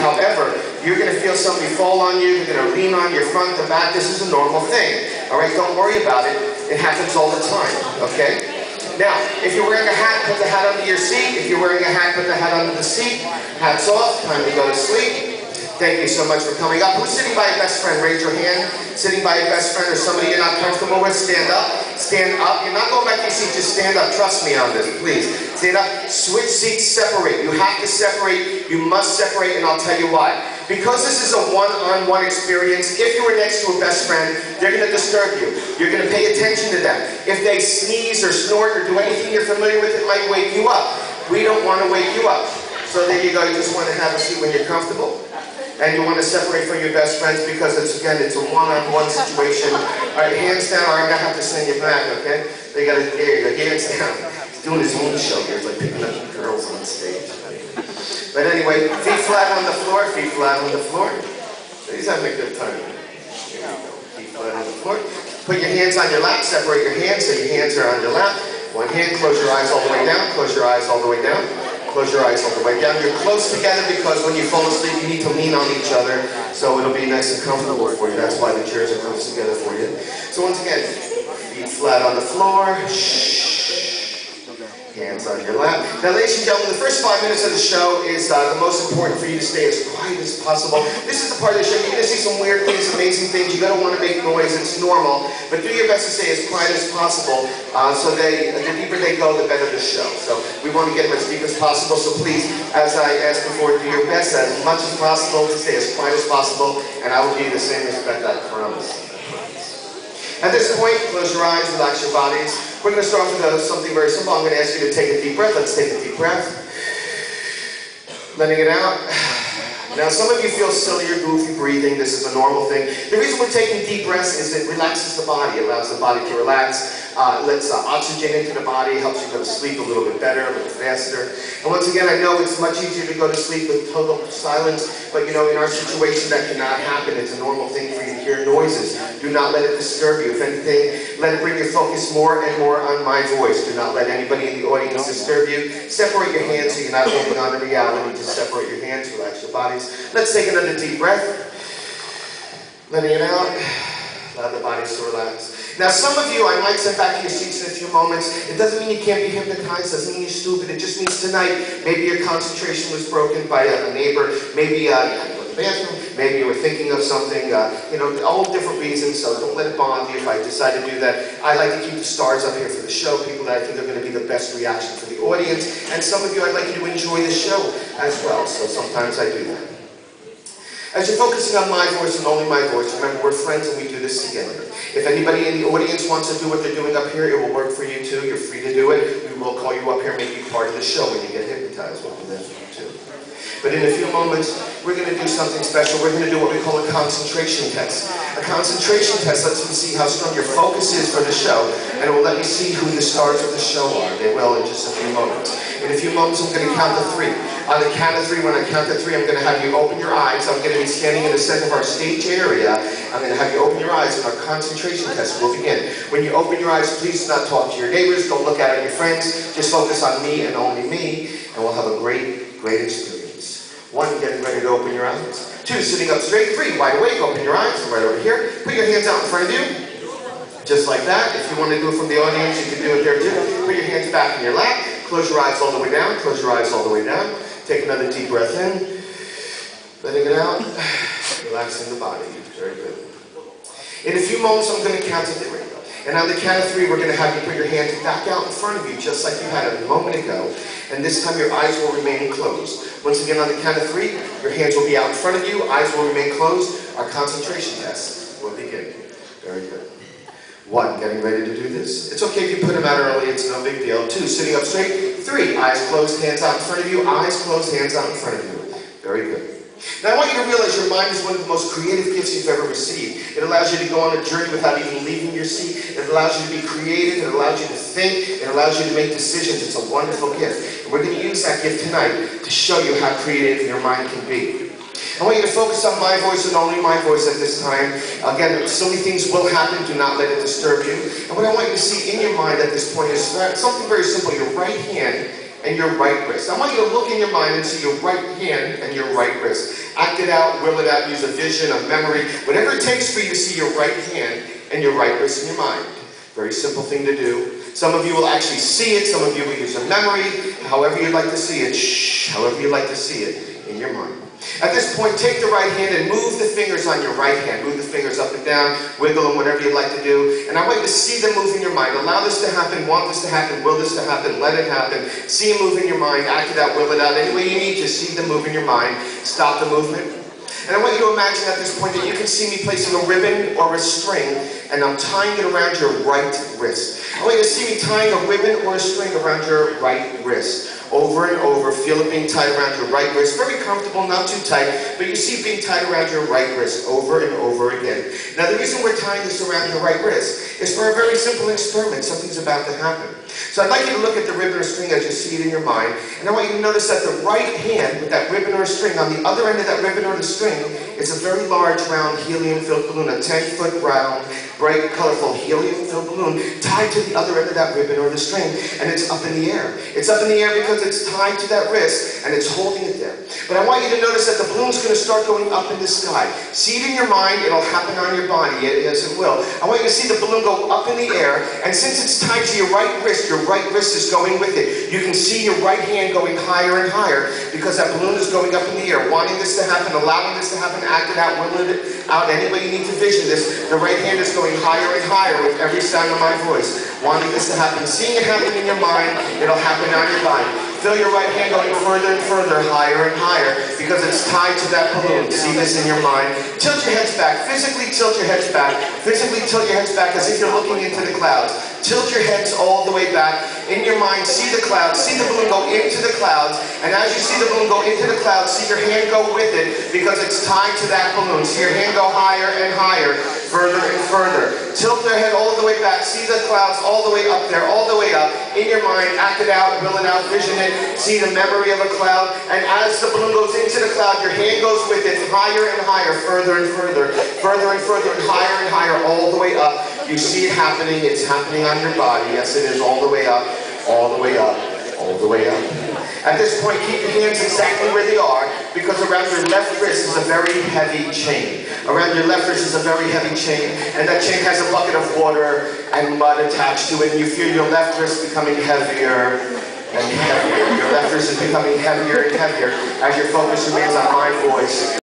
However, you're going to feel somebody fall on you, you're going to lean on your front, the back. This is a normal thing. All right, don't worry about it. It happens all the time, okay? Now, if you're wearing a hat, put the hat under your seat. If you're wearing a hat, put the hat under the seat. Hats off, time to go to sleep. Thank you so much for coming up. Who's sitting by your best friend? Raise your hand. Sitting by your best friend or somebody you're not comfortable with, stand up. Stand up. You're not going back to your seat, just stand up. Trust me on this, please. Stand up. Switch seats, separate. You have to separate. You must separate, and I'll tell you why. Because this is a one-on-one experience, if you were next to a best friend, they're going to disturb you. You're going to pay attention to them. If they sneeze or snort or do anything you're familiar with, it might wake you up. We don't want to wake you up. So there you go. You just want to have a seat when you're comfortable. And you want to separate from your best friends because it's a one-on-one situation. All right, hands down, or I'm going to have to send you back, okay? They got to, there you go, hands down. He's doing his own show here. It's like picking up girls on stage. But anyway, feet flat on the floor, feet flat on the floor. He's having a good time. Here we go, feet flat on the floor. Put your hands on your lap, separate your hands so your hands are on your lap. One hand, close your eyes all the way down, close your eyes all the way down. Close your eyes all the way down. You're close together because when you fall asleep, you need to lean on each other, so it'll be nice and comfortable for you. That's why the chairs are close together for you. So once again, feet flat on the floor. Hands on your lap. Now, ladies and gentlemen, the first 5 minutes of the show is the most important for you to stay as quiet as possible. This is the part of the show. You're going to see some weird things, amazing things. You're going to want to make noise. It's normal. But do your best to stay as quiet as possible. So the deeper they go, the better the show. So we want to get them as deep as possible. So please, as I asked before, do your best as much as possible to stay as quiet as possible. And I will give you the same respect, I promise. At this point, close your eyes, relax your bodies. We're going to start with something very simple. I'm going to ask you to take a deep breath. Let's take a deep breath. Letting it out. Now, some of you feel silly or goofy breathing. This is a normal thing. The reason we're taking deep breaths is it relaxes the body. It allows the body to relax. Lets oxygen into the body. Helps you go to sleep a little bit better, a little faster. And once again, I know it's much easier to go to sleep with total silence. But, you know, in our situation, that cannot happen. It's a normal thing for you to hear noises. Do not let it disturb you. If anything, let it bring your focus more and more on my voice. Do not let anybody in the audience disturb you. Separate your hands so you're not holding on to reality. Just separate your hands, relax your bodies. Let's take another deep breath. Letting it out. Allow the bodies to relax. Now, some of you, I might send back to your seats in a few moments. It doesn't mean you can't be hypnotized. It doesn't mean you're stupid. It just means tonight, maybe your concentration was broken by a neighbor. Maybe you had to go to the bathroom. Maybe you were thinking of something. You know, all different reasons. So don't let it bother you if I decide to do that. I like to keep the stars up here for the show. People that I think are going to be the best reaction for the audience. And some of you, I'd like you to enjoy the show as well. So sometimes I do that. As you're focusing on my voice and only my voice, remember we're friends and we do this together. If anybody in the audience wants to do what they're doing up here, it will work for you too. You're free to do it. We will call you up here and make you part of the show when you get hypnotized. We'll do that for you too. But in a few moments, we're going to do something special. We're going to do what we call a concentration test. A concentration test lets me see how strong your focus is for the show, and it will let me see who the stars of the show are. They will in just a few moments. In a few moments, I'm going to count to 3. On the count of 3, when I count to 3, I'm going to have you open your eyes. I'm going to be standing in the center of our stage area. I'm going to have you open your eyes, and our concentration test will begin. When you open your eyes, please do not talk to your neighbors. Don't look at your friends. Just focus on me and only me, and we'll have a great, great experience. 1, getting ready to open your eyes. 2, sitting up straight. 3, wide awake. Open your eyes. Right over here. Put your hands out in front of you. Just like that. If you want to do it from the audience, you can do it there too. Put your hands back in your lap. Close your eyes all the way down. Close your eyes all the way down. Take another deep breath in. Letting it out. Relaxing the body. Very good. In a few moments, I'm going to count to 3. And on the count of 3, we're going to have you put your hands back out in front of you, just like you had a moment ago. And this time, your eyes will remain closed. Once again, on the count of 3, your hands will be out in front of you. Eyes will remain closed. Our concentration test will begin. Very good. 1, getting ready to do this. It's okay if you put them out early. It's no big deal. 2, sitting up straight. 3, eyes closed, hands out in front of you. Eyes closed, hands out in front of you. Very good. Now, I want you to realize your mind is one of the most creative gifts you've ever received. It allows you to go on a journey without even leaving your seat. It allows you to be creative. It allows you to think. It allows you to make decisions. It's a wonderful gift. And we're going to use that gift tonight to show you how creative your mind can be. I want you to focus on my voice and only my voice at this time. Again, so many things will happen. Do not let it disturb you. And what I want you to see in your mind at this point is something very simple. Your right hand and your right wrist. I want you to look in your mind and see your right hand and your right wrist. Act it out, will it out, use a vision, a memory, whatever it takes for you to see your right hand and your right wrist in your mind. Very simple thing to do. Some of you will actually see it, some of you will use a memory, however you'd like to see it, however you'd like to see it in your mind. At this point, take the right hand and move the fingers on your right hand. Move the fingers up and down, wiggle them, whatever you'd like to do. And I want you to see them move in your mind. Allow this to happen, want this to happen, will this to happen, let it happen. See them move in your mind, act it out, will it out. Any way you need to see them move in your mind. Stop the movement. And I want you to imagine at this point that you can see me placing a ribbon or a string, and I'm tying it around your right wrist. I want you to see me tying a ribbon or a string around your right wrist. Over and over, feel it being tied around your right wrist. Very comfortable, not too tight, but you see it being tied around your right wrist over and over again. Now the reason we're tying this around your right wrist is for a very simple experiment. Something's about to happen. So I'd like you to look at the ribbon or string as you see it in your mind, and I want you to notice that the right hand with that ribbon or string, on the other end of that ribbon or the string, is a very large, round, helium-filled balloon, a 10-foot round, bright, colorful helium-filled balloon tied to the other end of that ribbon or the string, and it's up in the air. It's up in the air because it's tied to that wrist, and it's holding it there. But I want you to notice that the balloon's going to start going up in the sky. See it in your mind, it'll happen on your body, yes it will. I want you to see the balloon go up in the air, and since it's tied to your right wrist is going with it. You can see your right hand going higher and higher because that balloon is going up in the air. Wanting this to happen, allowing this to happen, act it out, willing it out, any way you need to vision this. The right hand is going higher and higher with every sound of my voice. Wanting this to happen, seeing it happen in your mind, it'll happen on your body. Feel your right hand going further and further, higher and higher, because it's tied to that balloon. See this in your mind. Tilt your heads back. Physically tilt your heads back. Physically tilt your heads back as if you're looking into the clouds. Tilt your heads all the way back. In your mind, see the clouds. See the balloon go into the clouds. And as you see the balloon go into the clouds, see your hand go with it because it's tied to that balloon. See your hand go higher and higher, further and further. Tilt their head all the way back. See the clouds all the way up there, all the way up. In your mind, act it out, will it out, vision it. See the memory of a cloud. And as the balloon goes into the cloud, your hand goes with it higher and higher, further and further, further and further, and higher, all the way up. You see it happening. It's happening on your body. Yes, it is all the way up, all the way up, all the way up. At this point, keep your hands exactly where they are, because around your left wrist is a very heavy chain. Around your left wrist is a very heavy chain, and that chain has a bucket of water and mud attached to it, and you feel your left wrist becoming heavier and heavier. Your left wrist is becoming heavier and heavier as your focus remains on my voice.